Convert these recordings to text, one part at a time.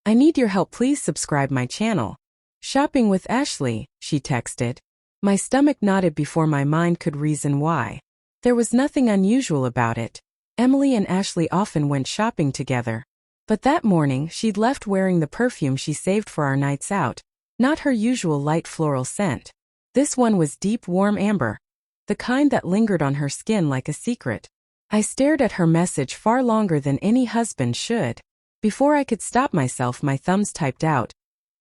I need your help, please subscribe my channel. Shopping with Ashley, she texted. My stomach knotted before my mind could reason why. There was nothing unusual about it. Emily and Ashley often went shopping together. But that morning she'd left wearing the perfume she saved for our nights out, not her usual light floral scent. This one was deep warm amber, the kind that lingered on her skin like a secret. I stared at her message far longer than any husband should. Before I could stop myself, my thumbs typed out,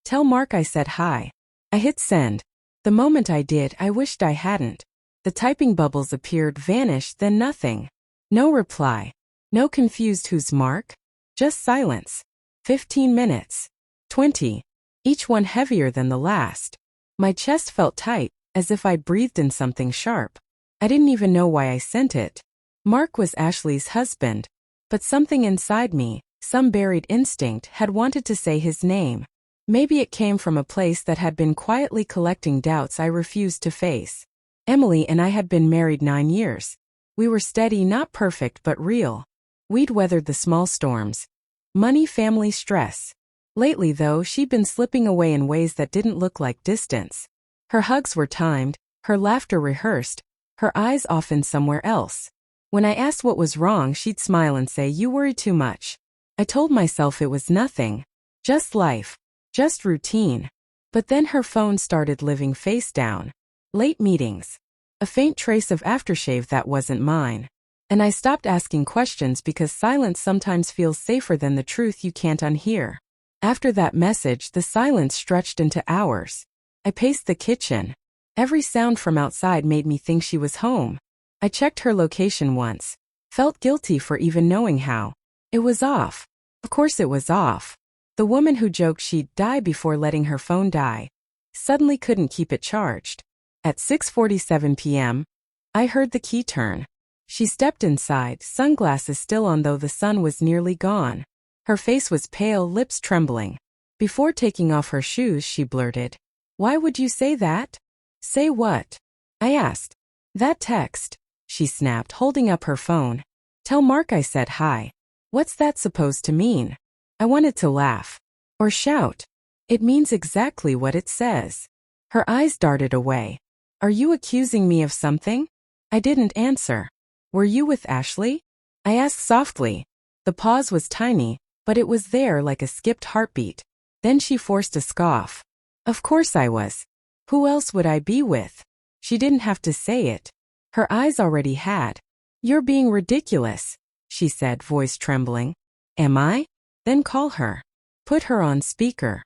"Tell Mark I said hi." I hit send. The moment I did, I wished I hadn't. The typing bubbles appeared, vanished, then nothing. No reply. No confused "Who's Mark?" Just silence. 15 minutes. 20. Each one heavier than the last. My chest felt tight, as if I'd breathed in something sharp. I didn't even know why I sent it. Mark was Ashley's husband. But something inside me, some buried instinct, had wanted to say his name. Maybe it came from a place that had been quietly collecting doubts I refused to face. Emily and I had been married 9 years. We were steady, not perfect but real. We'd weathered the small storms. Money, family, stress. Lately though, she'd been slipping away in ways that didn't look like distance. Her hugs were timed, her laughter rehearsed, her eyes often somewhere else. When I asked what was wrong, she'd smile and say, "You worry too much." I told myself it was nothing. Just life. Just routine. But then her phone started living face down. Late meetings. A faint trace of aftershave that wasn't mine. And I stopped asking questions because silence sometimes feels safer than the truth you can't unhear. After that message, the silence stretched into hours. I paced the kitchen. Every sound from outside made me think she was home. I checked her location once. Felt guilty for even knowing how. It was off. Of course it was off. The woman who joked she'd die before letting her phone die suddenly couldn't keep it charged. At 6:47 p.m., I heard the key turn. She stepped inside, sunglasses still on though the sun was nearly gone. Her face was pale, lips trembling. Before taking off her shoes, she blurted, "Why would you say that?" "Say what?" I asked. "That text," she snapped, holding up her phone. "Tell Mark I said hi." What's that supposed to mean? I wanted to laugh. Or shout. It means exactly what it says. Her eyes darted away. "Are you accusing me of something?" I didn't answer. "Were you with Ashley?" I asked softly. The pause was tiny, but it was there like a skipped heartbeat. Then she forced a scoff. "Of course I was. Who else would I be with?" She didn't have to say it. Her eyes already had. "You're being ridiculous," she said, voice trembling. "Am I?" "Then call her." Put her on speaker.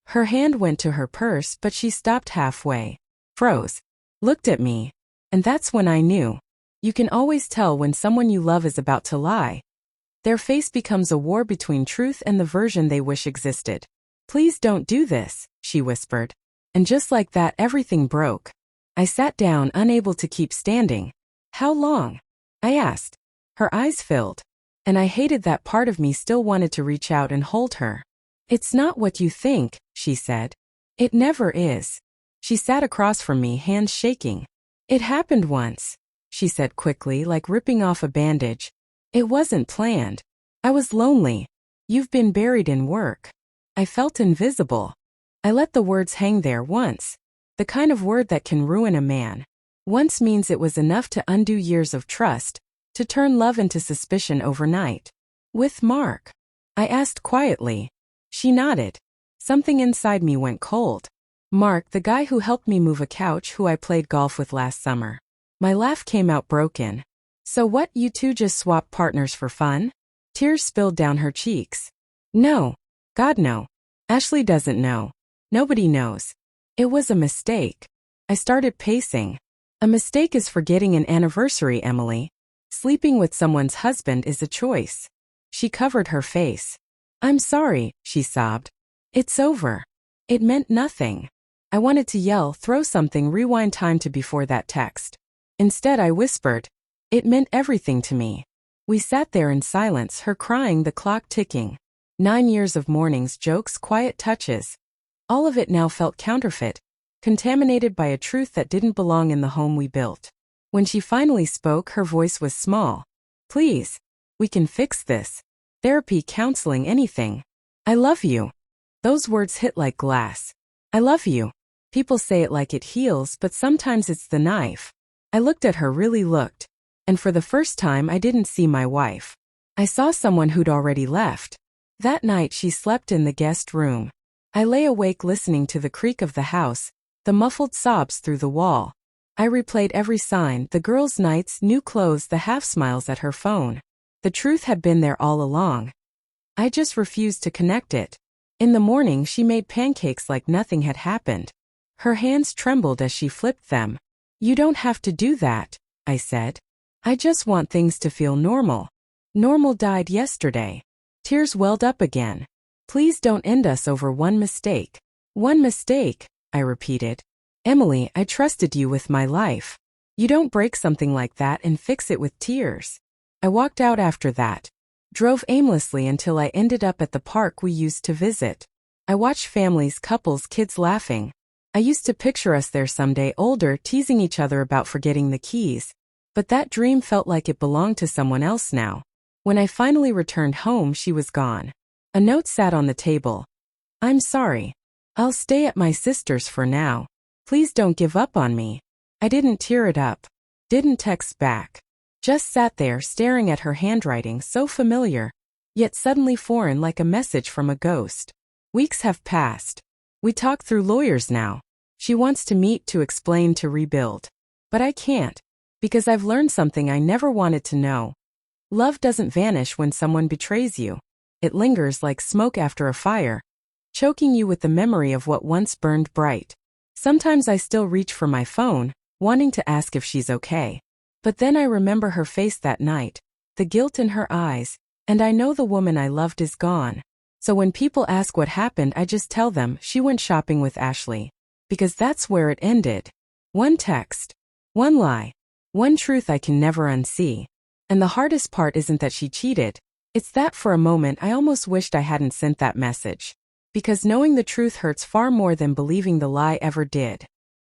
Her hand went to her purse, but she stopped halfway. Froze. Looked at me. And that's when I knew. You can always tell when someone you love is about to lie. Their face becomes a war between truth and the version they wish existed. "Please don't do this," she whispered. And just like that, everything broke. I sat down, unable to keep standing. "How long?" I asked. Her eyes filled. And I hated that part of me still wanted to reach out and hold her. "It's not what you think," she said. "It never is." She sat across from me, hands shaking. "It happened once," she said quickly, like ripping off a bandage. "It wasn't planned. I was lonely. You've been buried in work." I felt invisible. I let the words hang there. "Once." The kind of word that can ruin a man. Once means it was enough to undo years of trust, to turn love into suspicion overnight. "With Mark?" I asked quietly. She nodded. Something inside me went cold. "Mark, the guy who helped me move a couch, who I played golf with last summer." My laugh came out broken. "So what, you two just swapped partners for fun?" Tears spilled down her cheeks. "No. God, no. Ashley doesn't know. Nobody knows. It was a mistake." I started pacing. "A mistake is forgetting an anniversary, Emily. Sleeping with someone's husband is a choice." She covered her face. "I'm sorry," she sobbed. "It's over." It meant nothing. I wanted to yell, throw something, rewind time to before that text. Instead I whispered. It meant everything to me. We sat there in silence, her crying, the clock ticking. 9 years of mornings, jokes, quiet touches. All of it now felt counterfeit, contaminated by a truth that didn't belong in the home we built. When she finally spoke, her voice was small. "Please. We can fix this. Therapy, counseling, anything. I love you." Those words hit like glass. I love you. People say it like it heals, but sometimes it's the knife. I looked at her, really looked. And for the first time I didn't see my wife. I saw someone who'd already left. That night she slept in the guest room. I lay awake listening to the creak of the house, the muffled sobs through the wall. I replayed every sign, the girl's nights, new clothes, the half-smiles at her phone. The truth had been there all along. I just refused to connect it. In the morning she made pancakes like nothing had happened. Her hands trembled as she flipped them. You don't have to do that, I said. I just want things to feel normal. Normal died yesterday. Tears welled up again. Please don't end us over one mistake. One mistake, I repeated. Emily, I trusted you with my life. You don't break something like that and fix it with tears. I walked out after that. Drove aimlessly until I ended up at the park we used to visit. I watched families, couples, kids laughing. I used to picture us there someday, older, teasing each other about forgetting the keys. But that dream felt like it belonged to someone else now. When I finally returned home, she was gone. A note sat on the table. I'm sorry. I'll stay at my sister's for now. Please don't give up on me. I didn't tear it up. Didn't text back. Just sat there staring at her handwriting, so familiar, yet suddenly foreign, like a message from a ghost. Weeks have passed. We talk through lawyers now. She wants to meet, to explain, to rebuild. But I can't, because I've learned something I never wanted to know. Love doesn't vanish when someone betrays you. It lingers like smoke after a fire, choking you with the memory of what once burned bright. Sometimes I still reach for my phone, wanting to ask if she's okay. But then I remember her face that night, the guilt in her eyes, and I know the woman I loved is gone. So when people ask what happened, I just tell them she went shopping with Ashley. Because that's where it ended. One text. One lie. One truth I can never unsee. And the hardest part isn't that she cheated. It's that for a moment I almost wished I hadn't sent that message. Because knowing the truth hurts far more than believing the lie ever did.